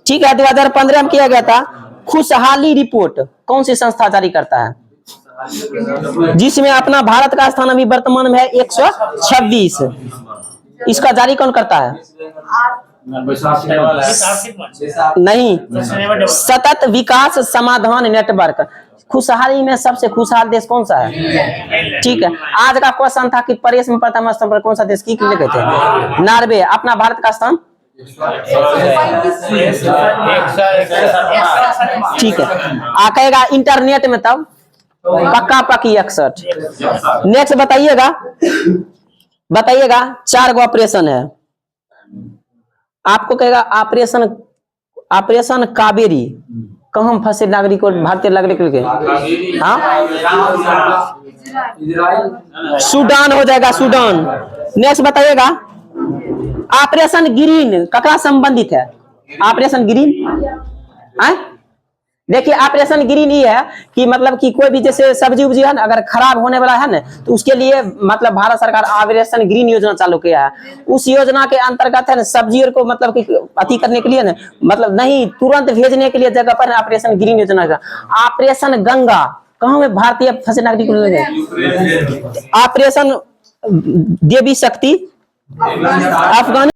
ठीक है, 2015 में किया गया था। खुशहाली रिपोर्ट कौन सी संस्था जारी करता है, जिसमें अपना भारत का स्थान अभी वर्तमान में है 126? इसका जारी कौन करता है? नहीं, सतत विकास समाधान नेटवर्क। खुशहाली में सबसे खुशहाल देश कौन सा है? ठीक है, आज का क्वेश्चन था कि परेश में प्रथम स्थान पर कौन सा देश की लिखे थे? नॉर्वे। अपना भारत का स्थान? ठीक है, कहेगा इंटरनेट में तब पक्का पक्की 61। नेक्स्ट बताइएगा 4 गो ऑपरेशन है, आपको कहेगा ऑपरेशन कावेरी कहाँ फंसे नागरिकों, भारतीय नागरिक के? हाँ, सूडान हो जाएगा, सूडान। नेक्स्ट बताइएगा, ऑपरेशन ग्रीन ककरा संबंधित है? ऑपरेशन ग्रीन देखिए, ऑपरेशन ग्रीन ये है कि मतलब कि कोई भी जैसे सब्जी उब्जी है ना, अगर खराब होने वाला है ना, तो उसके लिए मतलब भारत सरकार ऑपरेशन ग्रीन योजना चालू किया है। उस योजना के अंतर्गत है ना, सब्जियों को मतलब कि अति करने के लिए ना, मतलब नहीं तुरंत भेजने के लिए जगह पर ऑपरेशन ग्रीन योजना का। ऑपरेशन गंगा कहाँ में भारतीय फंसे नागरिक को? ऑपरेशन देवी शक्ति अफगान